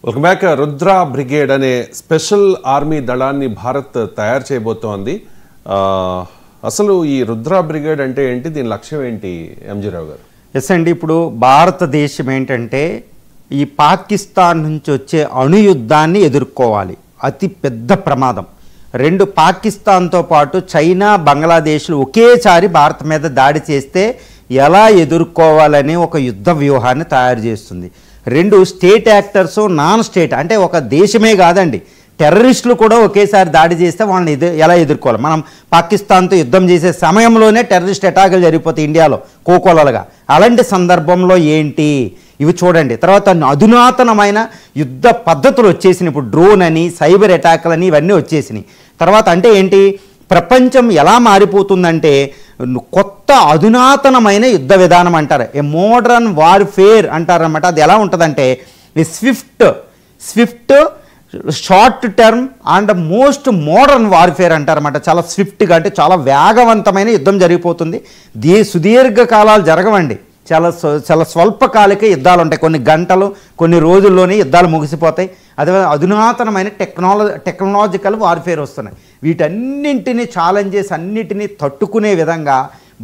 Welcome back. Rudra brigade అనే special army దళాన్ని భారత్ తయారు చేయబోతోంది. అసలు ఈ రుద్ర బ్రిగేడ్ అంటే ఏంటి, దీని లక్ష్యం ఏంటి ఎంజీ రావు గారు? ఎస్ అండి, ఇప్పుడు భారతదేశం ఏంటంటే ఈ పాకిస్తాన్ నుంచి వచ్చే అణుయుద్ధాన్ని ఎదుర్కోవాలి. అతి పెద్ద ప్రమాదం. రెండు పాకిస్తాన్తో పాటు చైనా, బంగ్లాదేశ్లు ఒకేసారి భారత్ మీద దాడి చేస్తే ఎలా ఎదుర్కోవాలని ఒక యుద్ధ వ్యూహాన్ని తయారు చేస్తుంది. రెండు స్టేట్ యాక్టర్స్, నాన్ స్టేట్ అంటే ఒక దేశమే కాదండి, టెర్రరిస్టులు కూడా ఒకేసారి దాడి చేస్తే వాళ్ళని ఎలా ఎదుర్కోవాలి. మనం పాకిస్తాన్తో యుద్ధం చేసే సమయంలోనే టెర్రరిస్ట్ అటాకులు జరిగిపోతాయి ఇండియాలో కోకోలలుగా. అలాంటి సందర్భంలో ఏంటి ఇవి చూడండి. తర్వాత అధునాతనమైన యుద్ధ పద్ధతులు వచ్చేసినాయి. ఇప్పుడు డ్రోన్ అని, సైబర్ అటాక్లు అని ఇవన్నీ వచ్చేసినాయి. తర్వాత అంటే ఏంటి, ప్రపంచం ఎలా మారిపోతుందంటే కొత్త అధునాతనమైన యుద్ధ విధానం అంటారు. ఏ మోడర్న్ వార్ఫేర్ అంటారనమాట. అది ఎలా ఉంటుందంటే swift short term and most modern warfare అంటారన్నమాట. చాలా స్విఫ్ట్గా అంటే చాలా వేగవంతమైన యుద్ధం జరిగిపోతుంది. సుదీర్ఘ కాలాలు జరగవండి, చాలా స్వల్పకాలిక యుద్ధాలు ఉంటాయి. కొన్ని గంటలు, కొన్ని రోజుల్లోనే యుద్ధాలు ముగిసిపోతాయి. అదే అధునాతనమైన టెక్నాలజికల్ వార్ఫేర్ వస్తున్నాయి. వీటన్నింటినీ ఛాలెంజెస్ అన్నిటినీ తట్టుకునే విధంగా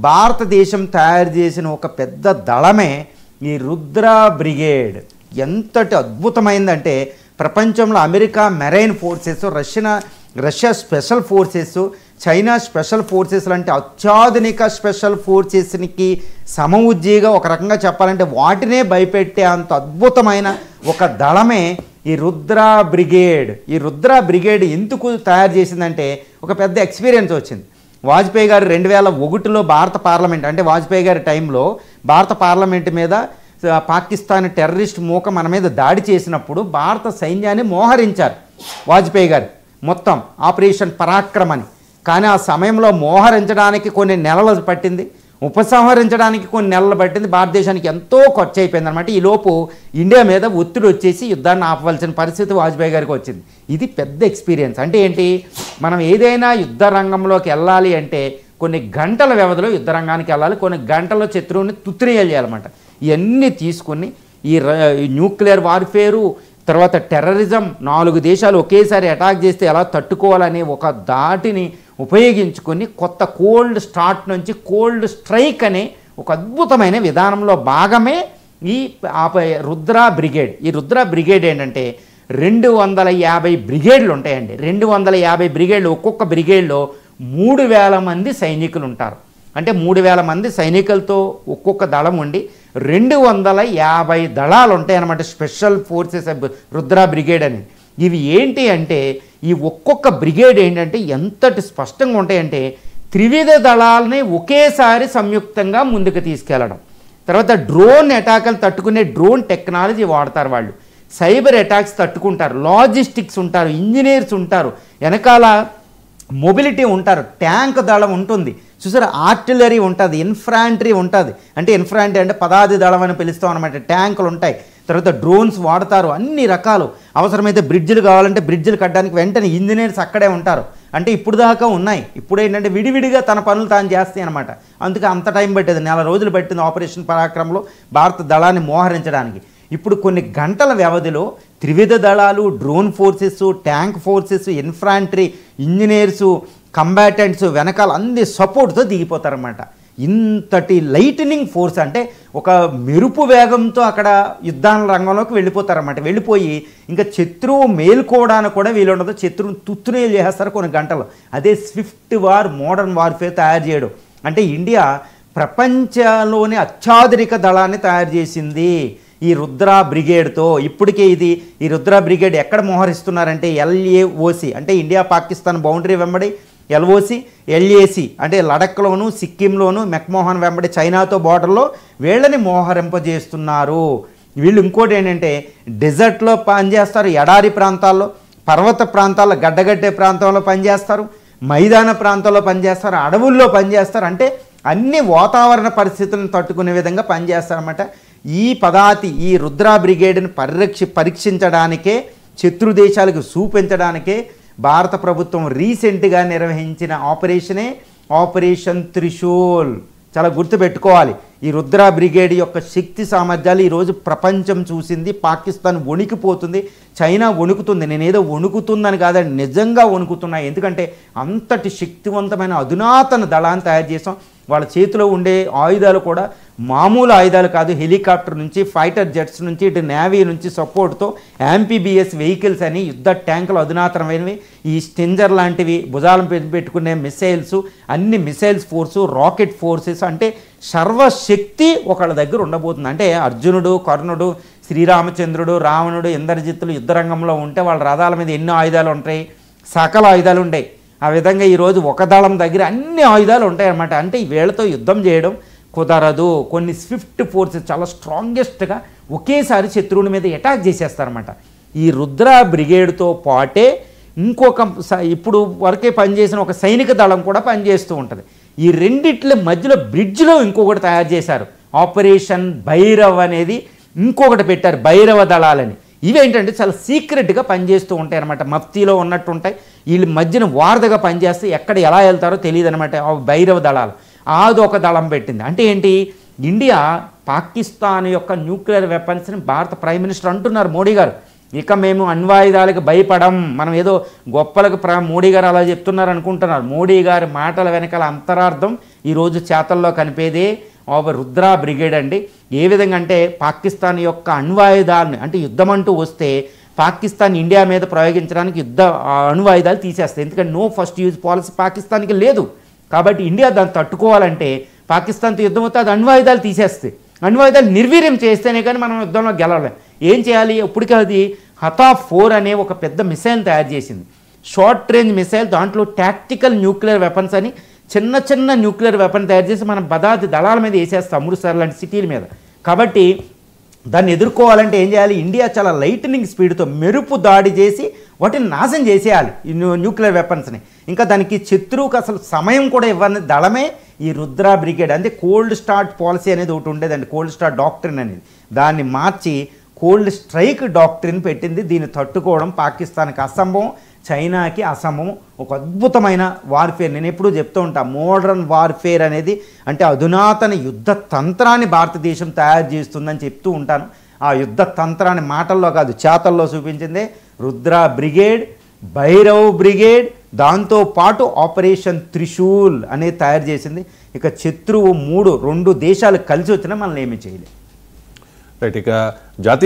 భారతదేశం తయారు చేసిన ఒక పెద్ద దళమే ఈ రుద్ర బ్రిగేడ్. ఎంతటి అద్భుతమైందంటే ప్రపంచంలో America marine forces, Russia special forces, China special forces లాంటి అత్యాధునిక స్పెషల్ ఫోర్సెస్కి సమవుజ్జీగా ఒక రకంగా చెప్పాలంటే వాటినే భయపెట్టే అంత అద్భుతమైన ఒక దళమే ఈ రుద్ర బ్రిగేడ్. ఈ రుద్ర బ్రిగేడ్ ఎందుకు తయారు చేసిందంటే ఒక పెద్ద ఎక్స్పీరియన్స్ వచ్చింది. వాజ్పేయి గారు 2001లో భారత పార్లమెంట్ అంటే వాజ్పేయి గారి టైంలో భారత పార్లమెంట్ మీద పాకిస్తాన్ టెర్రరిస్ట్ మూక మన మీద దాడి చేసినప్పుడు భారత సైన్యాన్ని మోహరించారు వాజ్పేయి గారు, మొత్తం ఆపరేషన్ పరాక్రమ్ అని. కానీ ఆ సమయంలో మోహరించడానికి కొన్ని నెలలు పట్టింది, ఉపసంహరించడానికి కొన్ని నెలలు పట్టింది. భారతదేశానికి ఎంతో ఖర్చు అయిపోయింది అనమాట. ఈలోపు ఇండియా మీద ఒత్తిడి వచ్చేసి యుద్ధాన్ని ఆపవలసిన పరిస్థితి వాజ్పేయి గారికి వచ్చింది. ఇది పెద్ద ఎక్స్పీరియన్స్. అంటే ఏంటి, మనం ఏదైనా యుద్ధ రంగంలోకి వెళ్ళాలి అంటే కొన్ని గంటల వ్యవధిలో యుద్ధ రంగానికి వెళ్ళాలి, కొన్ని గంటల్లో శత్రువుని తుత్తునియలు చేయాలన్నమాట. ఇవన్నీ తీసుకుని ఈ న్యూక్లియర్ వార్ఫేరు, తర్వాత టెర్రరిజం, 4 దేశాలు ఒకేసారి అటాక్ చేస్తే ఎలా తట్టుకోవాలని ఒక దాటిని ఉపయోగించుకొని కొత్త కోల్డ్ స్టార్ట్ నుంచి కోల్డ్ స్ట్రైక్ అనే ఒక అద్భుతమైన విధానంలో భాగమే ఈ రుద్ర బ్రిగేడ్. ఈ రుద్ర బ్రిగేడ్ ఏంటంటే 250 బ్రిగేడ్లు ఉంటాయండి. 250 బ్రిగేడ్లు, ఒక్కొక్క బ్రిగేడ్లో 3000 మంది సైనికులు ఉంటారు. అంటే 3000 మంది సైనికులతో ఒక్కొక్క దళం ఉండి 250 దళాలు ఉంటాయి అన్నమాట. స్పెషల్ ఫోర్సెస్ రుద్ర బ్రిగేడ్ అని. ఇవి ఏంటి అంటే ఈ ఒక్కొక్క బ్రిగేడ్ ఏంటంటే ఎంతటి స్పష్టంగా ఉంటాయంటే త్రివిధ దళాలని ఒకేసారి సంయుక్తంగా ముందుకు తీసుకెళ్లడం. తర్వాత డ్రోన్ అటాకులు తట్టుకునే డ్రోన్ టెక్నాలజీ వాడతారు వాళ్ళు. సైబర్ అటాక్స్ తట్టుకుంటారు, లాజిస్టిక్స్ ఉంటారు, ఇంజనీర్స్ ఉంటారు, వెనకాల మొబిలిటీ ఉంటారు, ట్యాంక్ దళం ఉంటుంది, చూసారా, ఆర్టిలరీ ఉంటుంది, ఇన్ఫ్రాంట్రీ ఉంటుంది. అంటే ఇన్ఫ్రాంట్రీ అంటే పదాది దళం అని పిలుస్తాం అనమాట. ట్యాంకులు ఉంటాయి, తర్వాత డ్రోన్స్ వాడతారు, అన్ని రకాలు. అవసరమైతే బ్రిడ్జిలు కావాలంటే బ్రిడ్జిలు కట్టడానికి వెంటనే ఇంజనీర్స్ అక్కడే ఉంటారు. అంటే ఇప్పుడు దాకా ఉన్నాయి. ఇప్పుడు ఏంటంటే విడివిడిగా తన పనులు తాను చేస్తాయి అనమాట. అందుకే అంత టైం పట్టేది, 4 రోజులు పట్టింది ఆపరేషన్ పరాక్రమంలో భారత దళాన్ని మోహరించడానికి. ఇప్పుడు కొన్ని గంటల వ్యవధిలో త్రివిధ దళాలు, drone forces, tank forces, infantry, engineers, combatants వెనకాల అన్ని సపోర్ట్తో దిగిపోతారన్నమాట. ఇంతటి లైటనింగ్ ఫోర్స్ అంటే ఒక మెరుపు వేగంతో అక్కడ యుద్ధాల రంగంలోకి వెళ్ళిపోతారన్నమాట. వెళ్ళిపోయి ఇంకా శత్రువు మేల్కోవడానికి కూడా వీలుండదు, శత్రువుని తుత్తునేలు చేస్తారు కొన్ని గంటలు. అదే స్విఫ్ట్ వార్, మోడర్న్ వార్ఫేర్ తయారు చేయడం. అంటే ఇండియా ప్రపంచంలోని అత్యాధునిక దళాన్ని తయారు చేసింది ఈ రుద్ర బ్రిగేడ్తో. ఇప్పటికే ఈ రుద్ర బ్రిగేడ్ ఎక్కడ మోహరిస్తున్నారంటే LAOC అంటే ఇండియా పాకిస్తాన్ బౌండరీ వెంబడి, LOC, LAC అంటే లడఖ్లోను, సిక్కింలోను, మెక్మోహన్ వెంబడి చైనాతో బార్డర్లో వీళ్ళని మోహరింపజేస్తున్నారు. వీళ్ళు ఇంకోటి ఏంటంటే డెజర్ట్లో పనిచేస్తారు, ఎడారి ప్రాంతాల్లో, పర్వత ప్రాంతాల్లో, గడ్డగట్టే ప్రాంతంలో పనిచేస్తారు, మైదాన ప్రాంతాల్లో పనిచేస్తారు, అడవుల్లో పనిచేస్తారు. అంటే అన్ని వాతావరణ పరిస్థితులను తట్టుకునే విధంగా పనిచేస్తారన్నమాట. ఈ రుద్ర బ్రిగేడ్ని పరీక్షించడానికే, శత్రు దేశాలకు చూపించడానికే భారత ప్రభుత్వం రీసెంట్గా నిర్వహించిన ఆపరేషనే ఆపరేషన్ త్రిశూల్. చాలా గుర్తుపెట్టుకోవాలి. ఈ రుద్ర బ్రిగేడ్ యొక్క శక్తి సామర్థ్యాలు ఈరోజు ప్రపంచం చూసింది. పాకిస్తాన్ వణికిపోతుంది, చైనా వణుకుతుంది. నేనేదో వణుకుతుందని కాదండి, నిజంగా వణుకుతున్నాయి. ఎందుకంటే అంతటి శక్తివంతమైన అధునాతన దళాన్ని తయారు చేసాం. వాళ్ళ చేతిలో ఉండే ఆయుధాలు కూడా మామూలు ఆయుధాలు కాదు. హెలికాప్టర్ నుంచి, ఫైటర్ జెట్స్ నుంచి, ఇటు నేవీ నుంచి సపోర్ట్తో యాంపీబీఎస్ వెహికల్స్ అని, యుద్ధ ట్యాంకులు అధునాతనమైనవి, ఈ స్టింజర్ లాంటివి భుజాలను పెట్టుకునే మిసైల్స్, అన్ని మిసైల్స్ ఫోర్సు, రాకెట్ ఫోర్సెస్, అంటే సర్వశక్తి ఒకళ్ళ దగ్గర ఉండబోతుంది. అంటే అర్జునుడు, కర్ణుడు, శ్రీరామచంద్రుడు, రావణుడు, ఇంద్రజిత్తులు యుద్ధరంగంలో ఉంటే వాళ్ళ రథాల మీద ఎన్నో ఆయుధాలు ఉంటాయి, సకల ఆయుధాలు ఉంటాయి. ఆ విధంగా ఈరోజు ఒక దళం దగ్గర అన్ని ఆయుధాలు ఉంటాయి అన్నమాట. అంటే వీళ్ళతో యుద్ధం చేయడం కుదరదు. కొన్ని స్విఫ్ట్ ఫోర్సెస్ చాలా స్ట్రాంగెస్ట్గా ఒకేసారి శత్రువుల మీద అటాక్ చేసేస్తారన్నమాట. ఈ రుద్ర బ్రిగేడ్తో పాటే ఇంకొక ఇప్పుడు వరకే పనిచేసిన ఒక సైనిక దళం కూడా పనిచేస్తూ ఉంటుంది. ఈ రెండిట్ల మధ్యలో బ్రిడ్జ్లో ఇంకొకటి తయారు చేశారు, ఆపరేషన్ భైరవ్ అనేది ఇంకొకటి పెట్టారు, భైరవ దళాలని. ఇవేంటంటే చాలా సీక్రెట్గా పనిచేస్తూ ఉంటాయి అన్నమాట. మఫ్తీలో ఉన్నట్టు ఉంటాయి. వీళ్ళు మధ్యన వారధగా పనిచేస్తే ఎక్కడ ఎలా వెళ్తారో తెలియదు అనమాట. భైరవ దళాలు అదొక దళం పెట్టింది. అంటే ఏంటి, ఇండియా పాకిస్తాన్ యొక్క న్యూక్లియర్ వెపన్స్ని భారత ప్రైమ్ మినిస్టర్ అంటున్నారు మోడీ గారు, ఇక మేము అణ్వాయుధాలకు భయపడం, మనం ఏదో గొప్పలకు మోడీ గారు అలా చెప్తున్నారు అనుకుంటున్నారు. మోడీ గారి మాటల వెనకాల అంతరార్థం ఈరోజు చేతల్లో కనిపేదే రుద్ర బ్రిగేడ్ అండి. ఏ విధంగా అంటే పాకిస్తాన్ యొక్క అణ్వాయుధాలను, అంటే యుద్ధం అంటూ వస్తే పాకిస్తాన్ ఇండియా మీద ప్రయోగించడానికి అణ్వాయుధాలు తీసేస్తాయి. ఎందుకంటే నో ఫస్ట్ యూజ్ పాలసీ పాకిస్తాన్కి లేదు. కాబట్టి ఇండియా దాన్ని తట్టుకోవాలంటే పాకిస్తాన్తో యుద్ధం అవుతే అది అణ్వాయుధాలు తీసేస్తాయి. అణ్వాయుధాలు నిర్వీర్యం చేస్తేనే కానీ మనం యుద్ధంలో గెలవలేం. ఏం చేయాలి, ఇప్పటికే అది హతా-4 అనే ఒక పెద్ద మిసైల్ తయారు చేసింది, షార్ట్ రేంజ్ మిసైల్. దాంట్లో టాక్టికల్ న్యూక్లియర్ వెపన్స్ అని చిన్న చిన్న న్యూక్లియర్ వెపన్ తయారు చేసి మనం పదార్థ దళాల మీద వేసేస్తాం, అమృత్సర్ లాంటి సిటీల మీద. కాబట్టి దాన్ని ఎదుర్కోవాలంటే ఏం చేయాలి, ఇండియా చాలా లైట్నింగ్ స్పీడ్తో మెరుపు దాడి చేసి వాటిని నాశనం చేసేయాలి ఈ న్యూక్లియర్ వెపన్స్ని. ఇంకా దానికి శత్రువుకు అసలు సమయం కూడా ఇవ్వని దళమే ఈ రుద్ర బ్రిగేడ్. అంటే కోల్డ్ స్టార్ట్ పాలసీ అనేది ఒకటి ఉండేదండి, కోల్డ్ స్టార్ట్ డాక్ట్రిన్ అనేది. దాన్ని మార్చి కోల్డ్ స్ట్రైక్ డాక్ట్రిన్ పెట్టింది. దీన్ని తట్టుకోవడం పాకిస్తాన్కి అసంభవం, చైనాకి అసంభవం. ఒక అద్భుతమైన వార్ఫేర్. నేను ఎప్పుడూ చెప్తూ ఉంటాను, మోడర్న్ వార్ఫేర్ అనేది అంటే అధునాతన యుద్ధ తంత్రాన్ని భారతదేశం తయారు చేస్తుందని చెప్తూ ఉంటాను. ఆ యుద్ధ తంత్రాన్ని మాటల్లో కాదు చేతల్లో చూపించిందే రుద్ర బ్రిగేడ్, భైరవ్ బ్రిగేడ్, దాంతోపాటు ఆపరేషన్ త్రిశూల్ అనేది తయారు చేసింది. ఇక శత్రువు 2 దేశాలు కలిసి వచ్చినా మనల్ని ఏమీ చేయలేదు. రైట్. ఇక జాతీయ